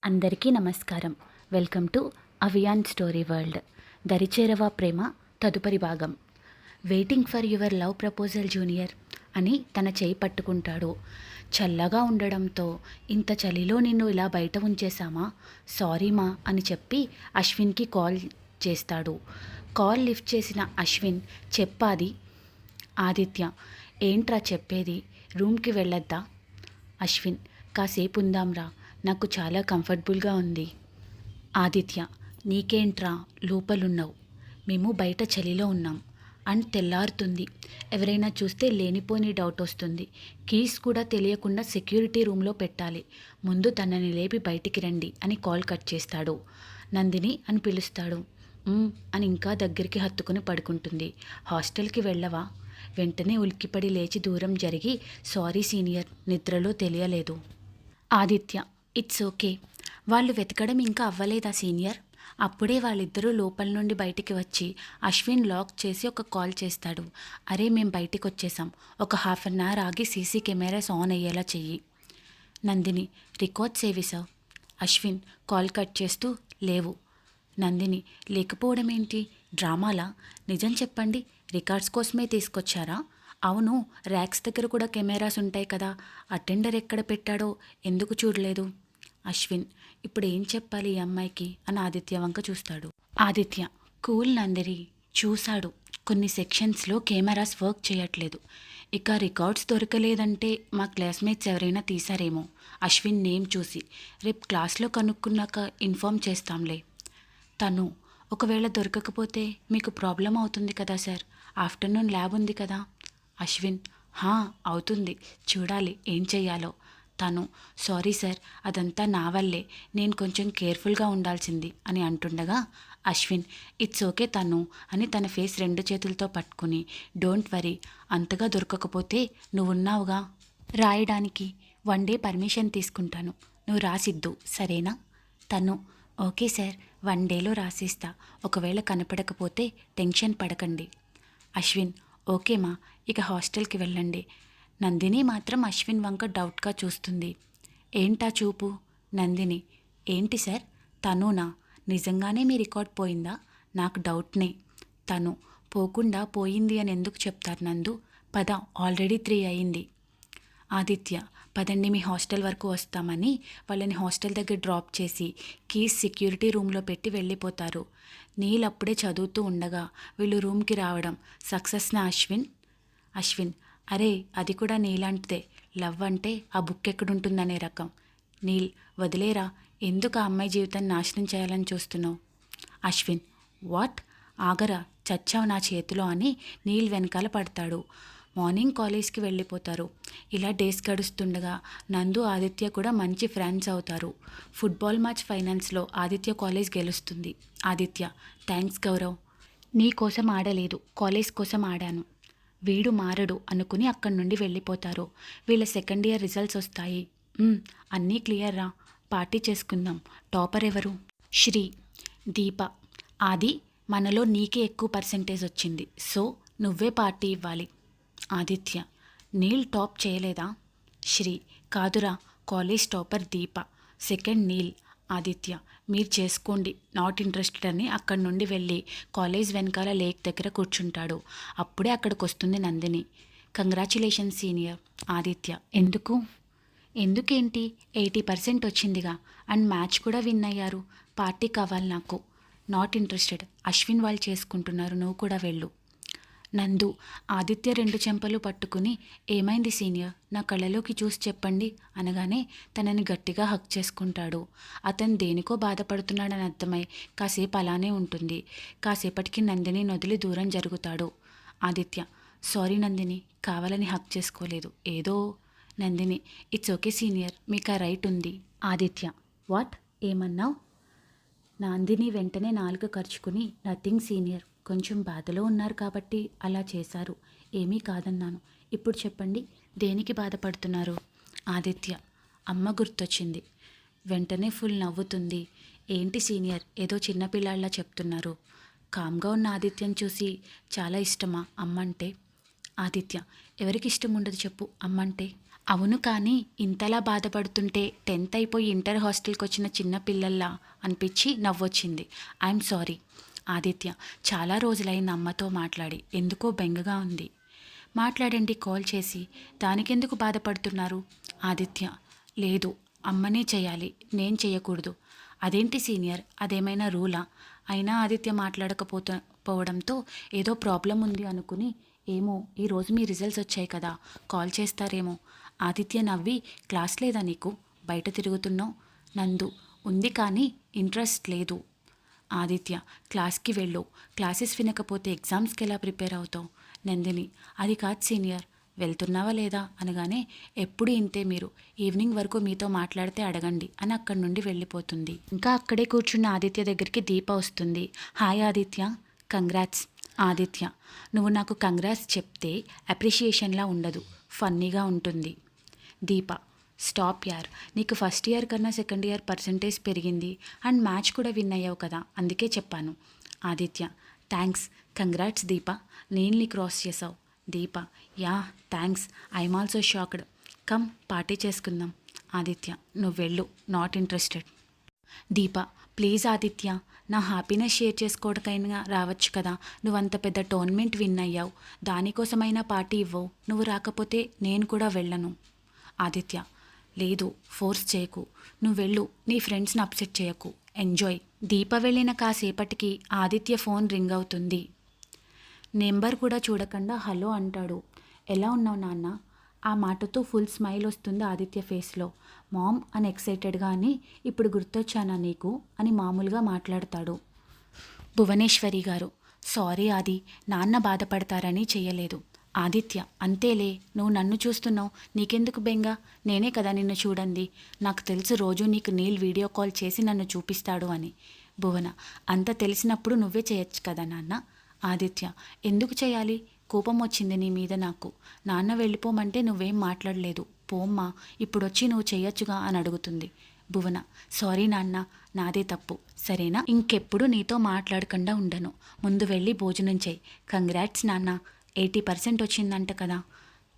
అందరికీ నమస్కారం. Welcome to Avian story world. దరిచేరవా ప్రేమ తదుపరి భాగం. Waiting for your love proposal junior అని తన చేయి పట్టుకుంటాడు. చల్లగా ఉండడంతో ఇంత చలిలో నిన్ను ఇలా బయట ఉంచేశామా, సారీ మా అని చెప్పి అశ్విన్కి కాల్ చేస్తాడు. కాల్ లిఫ్ట్ చేసిన అశ్విన్ చెప్పాది ఆదిత్య. ఏంట్రా చెప్పేది, రూమ్కి వెళ్ళొద్దా? అశ్విన్ కాసేపు ఉందాంరా, నాకు చాలా కంఫర్టబుల్గా ఉంది. ఆదిత్య నీకేంట్రా, లోపలున్నావు, మేము బయట చలిలో ఉన్నాం అండ్ తెల్లారుతుంది, ఎవరైనా చూస్తే లేనిపోని డౌట్ వస్తుంది. కీస్ కూడా తెలియకుండా సెక్యూరిటీ రూమ్లో పెట్టాలి, ముందు తనని లేపి బయటికి రండి అని కాల్ కట్ చేస్తాడు. నందిని అని పిలుస్తాడు. అని ఇంకా దగ్గరికి హత్తుకుని పడుకుంటుంది. హాస్టల్కి వెళ్ళవా? వెంటనే ఉలిక్కిపడి లేచి దూరం జరిగి సారీ సీనియర్, నిద్రలో తెలియలేదు. ఆదిత్య ఇట్స్ ఓకే, వాళ్ళు వెతకడం ఇంకా అవ్వలేదా సీనియర్? అప్పుడే వాళ్ళిద్దరూ లోపల నుండి బయటికి వచ్చి అశ్విన్ లాక్ చేసి ఒక కాల్ చేస్తాడు. అరే మేం బయటికి వచ్చేసాం, ఒక హాఫ్ అన్ అవర్ ఆగి సీసీ కెమెరాస్ ఆన్ అయ్యేలా చెయ్యి. నందిని రికార్డ్ సేవి సార్. అశ్విన్ కాల్ కట్ చేస్తూ లేవు. నందిని లేకపోవడం ఏంటి, డ్రామాలా? నిజం చెప్పండి, రికార్డ్స్ కోసమే తీసుకొచ్చారా? అవును, ర్యాక్స్ దగ్గర కూడా కెమెరాస్ ఉంటాయి కదా, అటెండర్ ఎక్కడ పెట్టాడో ఎందుకు చూడలేదు? అశ్విన్ ఇప్పుడు ఏం చెప్పాలి ఈ అమ్మాయికి అని ఆదిత్య వంక చూస్తాడు. ఆదిత్య కూల్ నందిని, చూశాడు, కొన్ని సెక్షన్స్లో కెమెరాస్ వర్క్ చేయట్లేదు, ఇక రికార్డ్స్ దొరకలేదంటే మా క్లాస్మేట్స్ ఎవరైనా తీశారేమో అశ్విన్ నేమ్ చూసి, రేపు క్లాస్లో కనుక్కున్నాక ఇన్ఫామ్ చేస్తాంలే. తను ఒకవేళ దొరకకపోతే మీకు ప్రాబ్లం అవుతుంది కదా సార్, ఆఫ్టర్నూన్ ల్యాబ్ ఉంది కదా. అశ్విన్ అవుతుంది, చూడాలి ఏం చెయ్యాలో. తను సారీ సార్, అదంతా నా వల్లే, నేను కొంచెం కేర్ఫుల్గా ఉండాల్సింది అని అంటుండగా అశ్విన్ ఇట్స్ ఓకే తను అని తన ఫేస్ రెండు చేతులతో పట్టుకుని, డోంట్ వరీ, అంతగా దొరకకపోతే నువ్వున్నావుగా రాయడానికి, 1 డే పర్మిషన్ తీసుకుంటాను, నువ్వు రాసిద్దు సరేనా? తను ఓకే సార్, 1 డేలో రాసిస్తా, ఒకవేళ కనపడకపోతే టెన్షన్ పడకండి. అశ్విన్ ఓకేమా, ఇక హాస్టల్కి వెళ్ళండి. నందిని మాత్రం అశ్విన్ వంక డౌట్గా చూస్తుంది. ఏంటా చూపు? నందిని ఏంటి సార్, తనునా? నిజంగానే మీ రికార్డ్ పోయిందా? నాకు డౌట్నే. తను పోకుండా పోయింది అని ఎందుకు చెప్తారు నందు, పద ఆల్రెడీ 3 అయింది. ఆదిత్య పదండి మీ హాస్టల్ వరకు వస్తామని వాళ్ళని హాస్టల్ దగ్గర డ్రాప్ చేసి కీస్ సెక్యూరిటీ రూమ్లో పెట్టి వెళ్ళిపోతారు. నీల్ అప్పుడే చదువుతూ ఉండగా వీళ్ళు రూమ్కి రావడం సక్సెస్నా అశ్విన్? అశ్విన్ అరే అది కూడా నీలాంటిదే, లవ్ అంటే ఆ బుక్ ఎక్కడుంటుందనే రకం. నీల్ వదిలేరా, ఎందుకు ఆ అమ్మాయి జీవితాన్ని నాశనం చేయాలని చూస్తున్నావు? అశ్విన్ వాట్, ఆగరా, చచ్చావు నా చేతిలో అని నీల్ వెనకాల పడతాడు. మార్నింగ్ కాలేజ్కి వెళ్ళిపోతారు. ఇలా డేస్ గడుస్తుండగా నందు ఆదిత్య కూడా మంచి ఫ్రెండ్స్ అవుతారు. ఫుట్బాల్ మ్యాచ్ ఫైనల్స్లో ఆదిత్య కాలేజ్ గెలుస్తుంది. ఆదిత్య థ్యాంక్స్ గౌరవ్, నీ కోసం ఆడలేదు, కాలేజ్ కోసం ఆడాను. వీడు మారడు అనుకుని అక్కడి నుండి వెళ్ళిపోతారు. వీళ్ళ సెకండ్ ఇయర్ రిజల్ట్స్ వస్తాయి. అన్నీ క్లియర్ రా, పార్టీ చేసుకుందాం. టాపర్ ఎవరు? శ్రీ, దీప. ఆది మనలో నీకే ఎక్కువ పర్సెంటేజ్ వచ్చింది, సో నువ్వే పార్టీ ఇవ్వాలి. ఆదిత్య నీల్ టాప్ చేయలేదా? శ్రీ కాదురా, కాలేజ్ టాపర్ దీప, సెకండ్ నీల్. ఆదిత్య మీరు చేసుకోండి, నాట్ ఇంట్రెస్టెడ్ అని అక్కడి నుండి వెళ్ళి కాలేజ్ వెనకాల లేక్ దగ్గర కూర్చుంటాడు. అప్పుడే అక్కడికి వస్తుంది నందిని. Congratulations senior. ఆదిత్య ఎందుకేంటి, 80% వచ్చిందిగా, అండ్ మ్యాచ్ కూడా విన్ అయ్యారు, పార్టీ కావాలి నాకు. నాట్ ఇంట్రెస్టెడ్, అశ్విన్ వాళ్ళు చేసుకుంటున్నారు, నువ్వు కూడా వెళ్ళు. నందు ఆదిత్య 2 చెంపలు పట్టుకుని ఏమైంది సీనియర్, నా కళ్ళలోకి చూసి చెప్పండి అనగానే తనని గట్టిగా హక్ చేసుకుంటాడు. అతను దేనికో బాధపడుతున్నాడని అర్థమై కాసేపు అలానే ఉంటుంది. కాసేపటికి నందిని నొదిలి దూరం జరుగుతాడు. ఆదిత్య సారీ నందిని, కావాలని హక్ చేసుకోలేదు, ఏదో. నందిని ఇట్స్ ఓకే సీనియర్, మీకు ఆ రైట్ ఉంది. ఆదిత్య వాట్, ఏమన్నావు? నందిని వెంటనే నాలుక ఖర్చుకుని నథింగ్ సీనియర్, కొంచెం బాధలో ఉన్నారు కాబట్టి అలా చేశారు, ఏమీ కాదన్నాను. ఇప్పుడు చెప్పండి దేనికి బాధపడుతున్నారు? ఆదిత్య అమ్మ గుర్తొచ్చింది. వెంటనే ఫుల్ నవ్వుతుంది. ఏంటి సీనియర్, ఏదో చిన్నపిల్లాళ్ళ చెప్తున్నారు. కామ్గా ఉన్న ఆదిత్యను చూసి చాలా ఇష్టమా అమ్మంటే? ఆదిత్య ఎవరికి ఇష్టం ఉండదు చెప్పు అమ్మంటే? అవును, కానీ ఇంతలా బాధపడుతుంటే 10th అయిపోయి ఇంటర్ హాస్టల్కి వచ్చిన చిన్న పిల్లల్లా అనిపించి నవ్వొచ్చింది. I'm sorry Aditya. చాలా రోజులైంది అమ్మతో మాట్లాడి, ఎందుకో బెంగగా ఉంది. మాట్లాడండి కాల్ చేసి, దానికెందుకు బాధపడుతున్నారు? ఆదిత్య: లేదు, అమ్మనే చేయాలి, నేను చేయకూడదు. అదేంటి సీనియర్, అదేమైనా రూలా? అయినా ఆదిత్య పోవడంతో ఏదో ప్రాబ్లం ఉంది అనుకుని, ఏమో ఈరోజు మీ రిజల్ట్స్ వచ్చాయి కదా, కాల్ చేస్తారేమో. ఆదిత్య నవ్వి, క్లాస్ లేదా నీకు, బయట తిరుగుతున్నావు? నందు: ఉంది కానీ ఇంట్రెస్ట్ లేదు. ఆదిత్య: క్లాస్కి వెళ్ళు, క్లాసెస్ వినకపోతే ఎగ్జామ్స్కి ఎలా ప్రిపేర్ అవుతావు? నందిని: అది కాదు సీనియర్. వెళ్తున్నావా లేదా అనగానే, ఎప్పుడు ఇంతే మీరు, ఈవినింగ్ వరకు మీతో మాట్లాడితే అడగండి అని అక్కడి నుండి వెళ్ళిపోతుంది. ఇంకా అక్కడే కూర్చున్న ఆదిత్య దగ్గరికి దీప వస్తుంది. Hi Aditya, congrats. ఆదిత్య: నువ్వు నాకు కంగ్రాట్స్ చెప్తే అప్రిషియేషన్లా ఉండదు, ఫన్నీగా ఉంటుంది. దీప: స్టాప్ యార్, నీకు ఫస్ట్ ఇయర్ కన్నా సెకండ్ ఇయర్ పర్సంటేజ్ పెరిగింది అండ్ మ్యాచ్ కూడా విన్ అయ్యావు కదా, అందుకే చెప్పాను. ఆదిత్య: థ్యాంక్స్, కంగ్రాట్స్ దీప, నేన్ని క్రాస్ చేసావు. Deepa: yeah thanks, I'm also shocked. Come party చేసుకుందాం. ఆదిత్య: నువ్వు వెళ్ళు, not interested. Deepa: please Aditya, నా హ్యాపీనెస్ షేర్ చేసుకోవడానికైనా రావచ్చు కదా, నువ్వంత పెద్ద టోర్నమెంట్ విన్ అయ్యావు, దానికోసమైనా పార్టీ ఇవ్వవు, నువ్వు రాకపోతే నేను కూడా వెళ్ళను. ఆదిత్య: లేదు, ఫోర్స్ చేయకు, నువ్వు వెళ్ళు, నీ ఫ్రెండ్స్ని అప్సెట్ చేయకు, ఎంజాయ్. దీప వెళ్ళిన కాసేపటికి ఆదిత్య ఫోన్ రింగ్ అవుతుంది. నెంబర్ కూడా చూడకుండా హలో అంటాడు. ఎలా ఉన్నావు నాన్న? ఆ మాటతో ఫుల్ స్మైల్ వస్తుంది ఆదిత్య ఫేస్లో. మామ్ అని ఎక్సైటెడ్గా అని, ఇప్పుడు గుర్తొచ్చానా నీకు అని మామూలుగా మాట్లాడతాడు. భువనేశ్వరి గారు: సారీ ఆది, నాన్న బాధపడతారని చేయలేదు. ఆదిత్య: అంతేలే, నువ్వు నన్ను చూస్తున్నావు, నీకెందుకు బెంగ, నేనే కదా నిన్ను చూడండి, నాకు తెలుసు రోజు నీకు నీల్ వీడియో కాల్ చేసి నన్ను చూపిస్తాడు అని. భువన: అంత తెలిసినప్పుడు నువ్వే చేయొచ్చు కదా నాన్న. ఆదిత్య: ఎందుకు చేయాలి, కోపం వచ్చింది నీ మీద నాకు, నాన్న వెళ్ళిపోమంటే నువ్వేం మాట్లాడలేదు, పోమ్మా, ఇప్పుడొచ్చి నువ్వు చేయొచ్చుగా అని అడుగుతుంది. భువన: సారీ నాన్న, నాదే తప్పు, సరేనా, ఇంకెప్పుడు నీతో మాట్లాడకుండా ఉండను, ముందు వెళ్ళి భోజనం చేయి. కంగ్రాట్స్ నాన్న, 80% వచ్చిందంట కదా.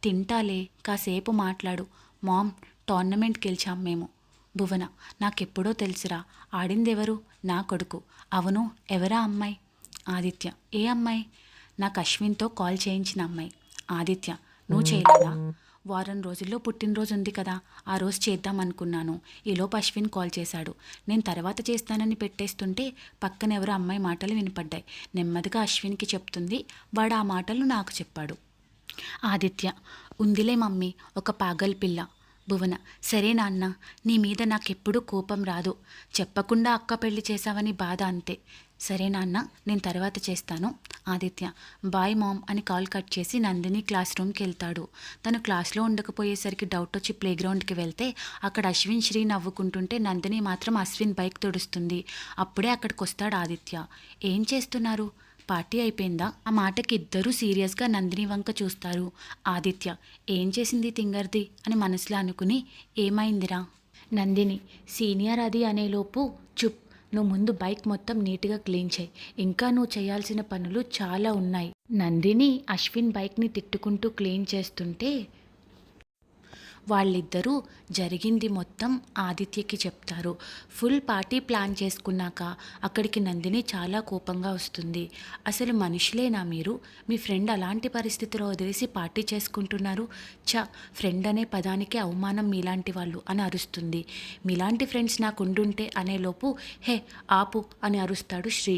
తింటాలే, కాసేపు మాట్లాడు. మామ్, టోర్నమెంట్ గెలిచాం మేము. భువన: నాకెప్పుడో తెలుసురా, ఆడిందెవరు, నా కొడుకు. అవును, ఎవరా అమ్మాయి? ఆదిత్య: ఏ అమ్మాయి? నాకు అశ్విన్తో కాల్ చేయించిన అమ్మాయి. ఆదిత్య: నువ్వు చేయలేదా? వారం రోజుల్లో పుట్టినరోజు ఉంది కదా, ఆ రోజు చేద్దాం అనుకున్నాను, ఈలోపు అశ్విన్ కాల్ చేశాడు, నేను తర్వాత చేస్తానని పెట్టేస్తుంటే పక్కన ఎవరో అమ్మాయి మాటలు వినపడ్డాయి, నెమ్మదిగా అశ్విన్కి చెప్తుంది, వాడు ఆ మాటలు నాకు చెప్పాడు. ఆదిత్య: ఉందిలే మమ్మీ, ఒక పాగల్ పిల్ల. భువన: సరే నాన్న, నీ మీద నాకెప్పుడూ కోపం రాదు, చెప్పకుండా అక్క పెళ్లి చేశావని బాధ అంతే. సరే నాన్న, నేను తర్వాత చేస్తాను. ఆదిత్య: బాయ్ మామ్ అని కాల్ కట్ చేసి నందిని క్లాస్ రూమ్కి వెళ్తాడు. తను క్లాస్లో ఉండకపోయేసరికి డౌట్ వచ్చి ప్లేగ్రౌండ్కి వెళ్తే అక్కడ అశ్విన్ శ్రీ నవ్వుకుంటుంటే నందిని మాత్రం అశ్విన్ బైక్ తుడుస్తుంది. అప్పుడే అక్కడికి వస్తాడు ఆదిత్య. ఏం చేస్తున్నారు, పార్టీ అయిపోయిందా? ఆ మాటకి ఇద్దరూ సీరియస్గా నందిని వంక చూస్తారు. ఆదిత్య: ఏం చేసింది తింగర్ది అని మనసులో అనుకుని, ఏమైందిరా? నందిని: సీనియర్ అది అనేలోపు చుప్, నువ్వు ముందు బైక్ మొత్తం నీట్గా క్లీన్ చేయి, ఇంకా నువ్వు చేయాల్సిన పనులు చాలా ఉన్నాయి. నందిని అశ్విన్ బైక్ని తిట్టుకుంటూ క్లీన్ చేస్తుంటే వాళ్ళిద్దరూ జరిగింది మొత్తం ఆదిత్యకి చెప్తారు. ఫుల్ పార్టీ ప్లాన్ చేసుకున్నాక అక్కడికి నందిని చాలా కోపంగా వస్తుంది. అసలు మనుషులేనా మీరు? మీ ఫ్రెండ్ అలాంటి పరిస్థితిలో వదిలేసి పార్టీ చేసుకుంటున్నారు. ఫ్రెండ్ అనే పదానికే అవమానం మీలాంటి వాళ్ళు అని అరుస్తుంది. మీలాంటి ఫ్రెండ్స్ నాకు ఉండుంటే అనేలోపు హే ఆపు అని అరుస్తాడు శ్రీ.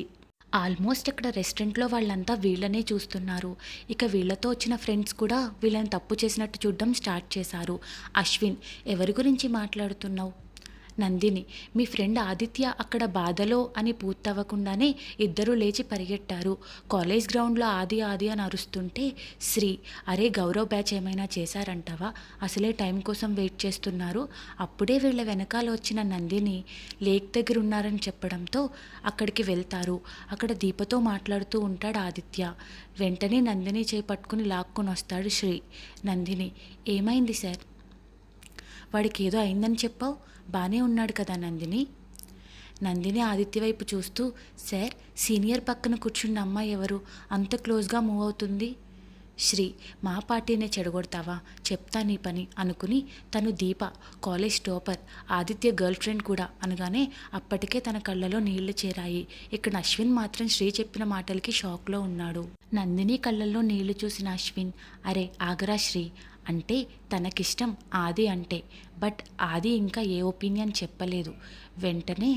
ఆల్మోస్ట్ అక్కడ రెస్టారెంట్లో వాళ్ళంతా వీళ్ళనే చూస్తున్నారు. ఇక వీళ్ళతో వచ్చిన ఫ్రెండ్స్ కూడా వీళ్ళని తప్పు చేసినట్టు చూడడం స్టార్ట్ చేశారు. అశ్విన్: ఎవరి గురించి మాట్లాడుతున్నావు? నందిని: మీ ఫ్రెండ్ ఆదిత్య అక్కడ బాధలో అని పూర్తవ్వకుండానే ఇద్దరూ లేచి పరిగెట్టారు. కాలేజ్ గ్రౌండ్లో ఆది ఆది అని అరుస్తుంటే శ్రీ: అరే గౌరవ్ బ్యాచ్ ఏమైనా చేశారంటావా, అసలే టైం కోసం వెయిట్ చేస్తున్నారు. అప్పుడే వీళ్ళ వెనకాల వచ్చిన నందిని లేక్ దగ్గర ఉన్నారని చెప్పడంతో అక్కడికి వెళ్తారు. అక్కడ దీపతో మాట్లాడుతూ ఉంటాడు ఆదిత్య. వెంటనే నందిని చేపట్టుకుని లాక్కొని వస్తాడు శ్రీ. నందిని: ఏమైంది సార్? వాడికి ఏదో అయిందని చెప్పావు, బాగానే ఉన్నాడు కదా నందిని. నందిని ఆదిత్య వైపు చూస్తూ, సార్, సీనియర్ పక్కన కూర్చున్న అమ్మాయి ఎవరు, అంత క్లోజ్గా మూవ్ అవుతుంది? శ్రీ, మా పార్టీనే చెడగొడతావా, చెప్తా నీ పని అనుకుని తను Deepa college topper, Aditya girlfriend కూడా అనగానే అప్పటికే తన కళ్ళలో నీళ్లు చేరాయి. ఇక్కడ అశ్విన్ మాత్రం శ్రీ చెప్పిన మాటలకి షాక్లో ఉన్నాడు. నందిని కళ్ళల్లో నీళ్లు చూసిన అశ్విన్, అరే ఆగరా శ్రీ, అంటే తనకిష్టం ఆది అంటే, బట్ ఆది ఇంకా ఏ ఒపీనియన్ చెప్పలేదు. వెంటనే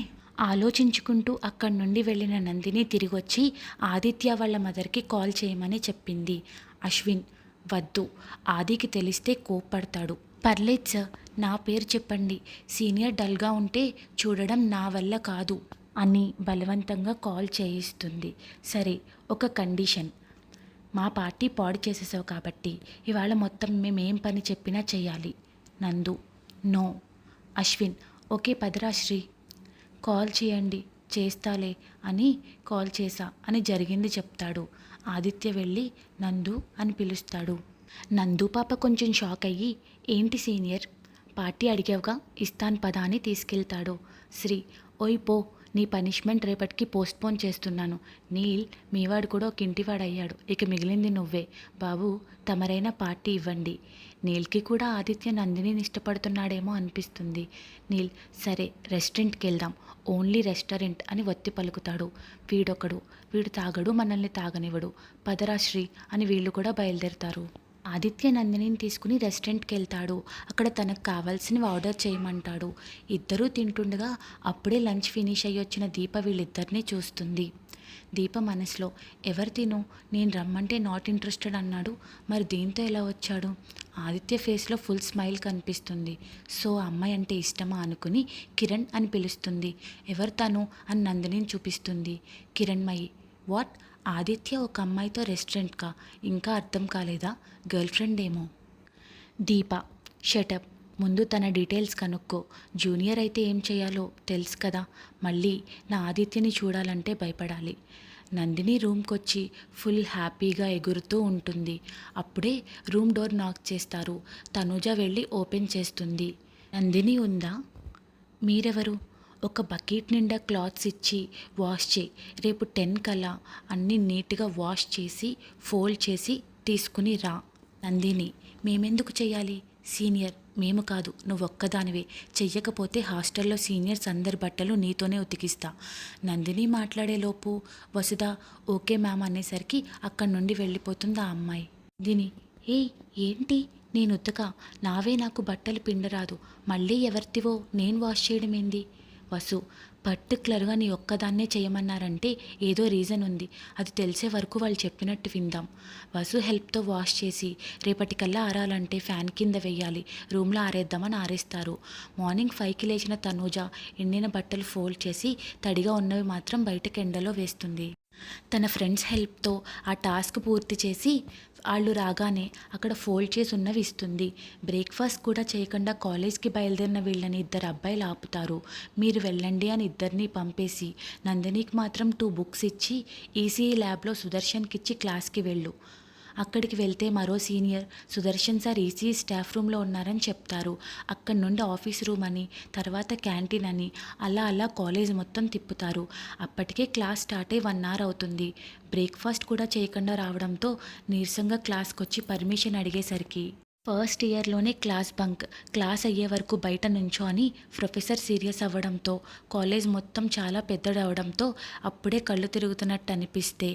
ఆలోచించుకుంటూ అక్కడి నుండి వెళ్ళిన నందిని తిరిగొచ్చి ఆదిత్య వాళ్ళ మదర్కి కాల్ చేయమని చెప్పింది. అశ్విన్, వద్దు, ఆదికి తెలిస్తే కోప్పడతాడు. పర్లేదు సార్, నా పేరు చెప్పండి, సీనియర్ డల్గా ఉంటే చూడడం నా వల్ల కాదు అని బలవంతంగా కాల్ చేయిస్తుంది. సరే, ఒక కండిషన్, మా పార్టీ పాడు చేసేసావు కాబట్టి ఇవాళ మొత్తం మేమేం పని చెప్పినా చేయాలి. నందు, నో. అశ్విన్, ఓకే పదరా శ్రీ, కాల్ చేయండి, చేస్తాలే అని కాల్ చేశా అని జరిగింది చెప్తాడు. ఆదిత్య వెళ్ళి నందు అని పిలుస్తాడు. నందు పాప కొంచెం షాక్ అయ్యి, ఏంటి సీనియర్, పార్టీ అడిగావుగా, ఇస్తాను పదా అని తీసుకెళ్తాడు. శ్రీ, ఓయ్ పో, నీ పనిష్మెంట్ రేపటికి పోస్ట్పోన్ చేస్తున్నాను. నీల్, మీవాడు కూడా ఒక ఇంటివాడయ్యాడు, ఇక మిగిలింది నువ్వే. బాబు, తమరైనా పార్టీ ఇవ్వండి. నీల్కి కూడా ఆదిత్య నందినిని ఇష్టపడుతున్నాడేమో అనిపిస్తుంది. నీల్, సరే రెస్టారెంట్కి వెళ్దాం, ఓన్లీ రెస్టారెంట్ అని ఒత్తి పలుకుతాడు. వీడు తాగడు, మనల్ని తాగనివ్వడు, పదరా శ్రీ అని వీళ్ళు కూడా బయలుదేరుతారు. ఆదిత్య నందినిని తీసుకుని రెస్టారెంట్కి వెళ్తాడు. అక్కడ తనకు కావాల్సినవి ఆర్డర్ చేయమంటాడు. ఇద్దరూ తింటుండగా అప్పుడే లంచ్ ఫినిష్ అయ్యి వచ్చిన దీప వీళ్ళిద్దరినీ చూస్తుంది. దీప మనసులో, ఎవరు తిను, నేను రమ్మంటే నాట్ ఇంట్రెస్టెడ్ అన్నాడు, మరి దీంతో ఎలా వచ్చాడు. ఆదిత్య ఫేస్లో ఫుల్ స్మైల్ కనిపిస్తుంది. సో అమ్మాయి అంటే ఇష్టమా అనుకుని కిరణ్ అని పిలుస్తుంది. ఎవరు తను అని నందినిని చూపిస్తుంది. కిరణ్మయి, వాట్, ఆదిత్య ఒక అమ్మాయితో రెస్టారెంట్కా, ఇంకా అర్థం కాలేదా, గర్ల్ ఫ్రెండ్ ఏమో. దీప, షటప్, ముందు తన డీటెయిల్స్ కనుక్కో, జూనియర్ అయితే ఏం చేయాలో తెలుసు కదా, మళ్ళీ నా ఆదిత్యని చూడాలంటే భయపడాలి. నందిని రూమ్కొచ్చి ఫుల్ హ్యాపీగా ఎగురుతూ ఉంటుంది. అప్పుడే రూమ్ డోర్ నాక్ చేస్తారు. తనుజ వెళ్ళి ఓపెన్ చేస్తుంది. నందిని ఉందా, మీరెవరు, ఒక బకెట్ నిండా క్లాత్స్ ఇచ్చి వాష్ చేయి, రేపు 10 కల్లా అన్నీ నీట్గా వాష్ చేసి ఫోల్డ్ చేసి తీసుకుని రా. నందిని, మేమెందుకు చెయ్యాలి, సీనియర్, మేము కాదు, నువ్వు ఒక్కదానివే, చెయ్యకపోతే హాస్టల్లో సీనియర్స్ అందరి బట్టలు నీతోనే ఉతికిస్తా. నందిని మాట్లాడేలోపు వసుధ ఓకే మ్యామ్ అనేసరికి అక్కడి నుండి వెళ్ళిపోతుంది ఆ అమ్మాయి. దీని, ఏయ్ ఏంటి, నేను ఉతక, నావే నాకు బట్టలు పిండరాదు, మళ్ళీ ఎవరితివో నేను వాష్ చేయడం ఏంది. వసు, పర్టికులర్గా నీ ఒక్కదాన్నే చేయమన్నారంటే ఏదో రీజన్ ఉంది, అది తెలిసే వరకు వాళ్ళు చెప్పినట్టు విందాం. వసు హెల్ప్తో వాష్ చేసి రేపటికల్లా ఆరాలంటే ఫ్యాన్ కింద వెయ్యాలి, రూమ్లో ఆరేద్దామని ఆరేస్తారు. మార్నింగ్ 5కి లేచిన తనూజ ఎండిన బట్టలు ఫోల్డ్ చేసి తడిగా ఉన్నవి మాత్రం బయటకు ఎండలో వేస్తుంది. తన ఫ్రెండ్స్ హెల్ప్తో ఆ టాస్క్ పూర్తి చేసి వాళ్ళు రాగానే అక్కడ ఫోల్డ్ చేసి ఉన్నవి ఇస్తుంది. బ్రేక్ఫాస్ట్ కూడా చేయకుండా కాలేజ్కి బయలుదేరిన వీళ్ళని ఇద్దరు అబ్బాయిలు ఆపుతారు. మీరు వెళ్ళండి అని ఇద్దరిని పంపేసి నందినికి మాత్రం 2 బుక్స్ ఇచ్చి ఈసీఈ ల్యాబ్లో సుదర్శన్కి ఇచ్చి క్లాస్కి వెళ్ళు. అక్కడికి వెళ్తే మరో senior, Sudarshan sir ECE staff రూమ్లో ఉన్నారని చెప్తారు. అక్కడి నుండి ఆఫీస్ రూమ్ అని, తర్వాత క్యాంటీన్ అని, అలా కాలేజ్ మొత్తం తిప్పుతారు. అప్పటికే క్లాస్ స్టార్ట్ అయ్యి 1 అవర్ అవుతుంది. బ్రేక్ఫాస్ట్ కూడా చేయకుండా రావడంతో నీరసంగా క్లాస్కి వచ్చి పర్మిషన్ అడిగేసరికి ఫస్ట్ ఇయర్లోనే క్లాస్ అయ్యే వరకు బయట నుంచో అని ప్రొఫెసర్ సీరియస్ అవ్వడంతో కాలేజ్ మొత్తం చాలా పెద్దదవడంతో అప్పుడే కళ్ళు తిరుగుతున్నట్టు అనిపిస్తే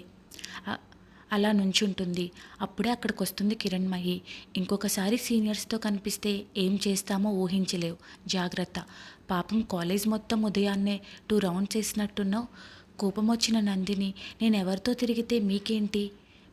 అలా నుంచుంటుంది. అప్పుడే అక్కడికి వస్తుంది కిరణ్మయి. ఇంకొకసారి సీనియర్స్తో కనిపిస్తే ఏం చేస్తామో ఊహించలేవు, జాగ్రత్త. పాపం కాలేజ్ మొత్తం ఉదయాన్నే 2 రౌండ్స్ వేసినట్టున్నావు. కోపం వచ్చిన నందిని, నేను ఎవరితో తిరిగితే మీకేంటి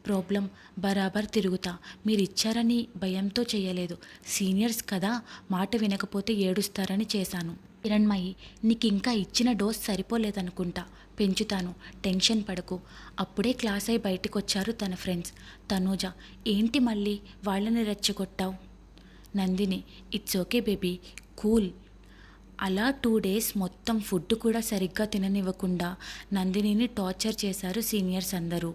ప్రాబ్లం, బరాబర్ తిరుగుతా, మీరు ఇచ్చారని భయంతో చేయలేదు, సీనియర్స్ కదా, మాట వినకపోతే ఏడుస్తారని చేశాను. కిరణ్మయి, నీకు ఇంకా ఇచ్చిన డోస్ సరిపోలేదనుకుంటా, పెంచుతాను, టెన్షన్ పడకు. అప్పుడే క్లాస్ అయి బయటకు వచ్చారు తన ఫ్రెండ్స్. తనూజ, ఏంటి మళ్ళీ వాళ్ళని రెచ్చగొట్టావు. Nandini, it's okay baby, cool. అలా 2 డేస్ మొత్తం ఫుడ్ కూడా సరిగ్గా తిననివ్వకుండా నందినిని టార్చర్ చేశారు సీనియర్స్ అందరూ.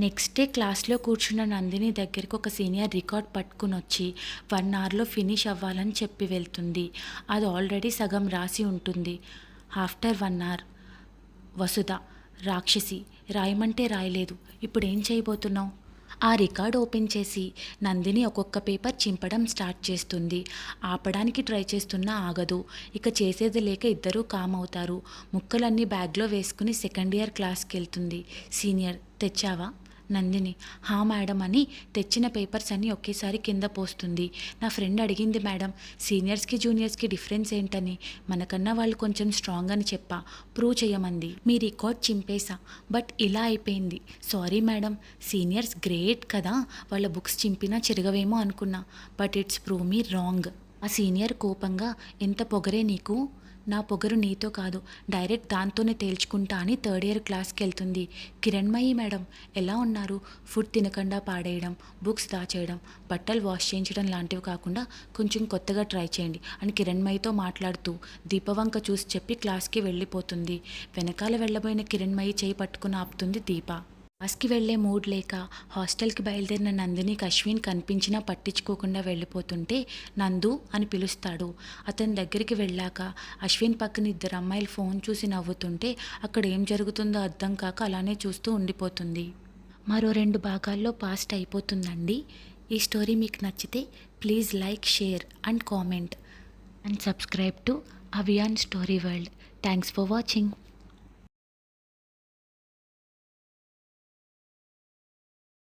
నెక్స్ట్ డే క్లాస్లో కూర్చున్న నందిని దగ్గరికి ఒక సీనియర్ రికార్డ్ పట్టుకుని వచ్చి 1 అవర్లో ఫినిష్ అవ్వాలని చెప్పి వెళ్తుంది. అది ఆల్రెడీ సగం రాసి ఉంటుంది. ఆఫ్టర్ 1 అవర్, వసుధ, రాక్షసి, రాయమంటే రాయలేదు, ఇప్పుడు ఏం చేయబోతున్నావు ఆ రికార్డ్ ఓపెన్ చేసి నందిని ఒక్కొక్క పేపర్ చింపడం స్టార్ట్ చేస్తుంది. ఆపడానికి ట్రై చేస్తున్నా ఆగదు. ఇక చేసేది లేక ఇద్దరూ కామ్ అవుతారు. ముక్కలన్నీ బ్యాగ్లో వేసుకుని సెకండ్ ఇయర్ క్లాస్కి వెళ్తుంది. సీనియర్, తెచ్చావా? నందిని, హా మేడం అని తెచ్చిన పేపర్స్ అన్నీ ఒకేసారి కింద పోస్తుంది. నా ఫ్రెండ్ అడిగింది మేడం, సీనియర్స్కి జూనియర్స్కి డిఫరెన్స్ ఏంటని. మనకన్నా వాళ్ళు కొంచెం స్ట్రాంగ్ అని చెప్పా, ప్రూవ్ చేయమంది. మీ రికార్డ్ చింపేశా, బట్ ఇలా అయిపోయింది. సారీ మేడం, సీనియర్స్ గ్రేట్ కదా, వాళ్ళ బుక్స్ చింపినా చిరగవేమో అనుకున్నా, but it's prove me wrong. ఆ సీనియర్ కోపంగా, ఎంత పొగరే నీకు? నా పొగరు నీతో కాదు, డైరెక్ట్ దాంతోనే తేల్చుకుంటా అని థర్డ్ ఇయర్ క్లాస్కి వెళ్తుంది. కిరణ్మయి మేడం, ఎలా ఉన్నారు? ఫుడ్ తినకుండా పాడేయడం, బుక్స్ దాచేయడం, బట్టలు వాష్ చేయించడం లాంటివి కాకుండా కొంచెం కొత్తగా ట్రై చేయండి అని కిరణ్మయితో మాట్లాడుతూ దీపవంక చూసి చెప్పి క్లాస్కి వెళ్ళిపోతుంది. వెనకాల వెళ్ళబోయిన కిరణ్మయి చేయి పట్టుకుని ఆపుతుంది దీప. క్లాస్కి వెళ్లే మూడ్ లేక హాస్టల్కి బయలుదేరిన నందినికి అశ్విన్ కనిపించినా పట్టించుకోకుండా వెళ్ళిపోతుంటే నందు అని పిలుస్తాడు. అతని దగ్గరికి వెళ్ళాక అశ్విన్ పక్కన ఇద్దరు అమ్మాయిలు ఫోన్ చూసి నవ్వుతుంటే అక్కడ ఏం జరుగుతుందో అర్థం కాక అలానే చూస్తూ ఉండిపోతుంది. మరో 2 భాగాల్లో పాస్ట్ అయిపోతుందండి. ఈ స్టోరీ మీకు నచ్చితే please like, share and comment and subscribe to Avian story world. Thanks for watching.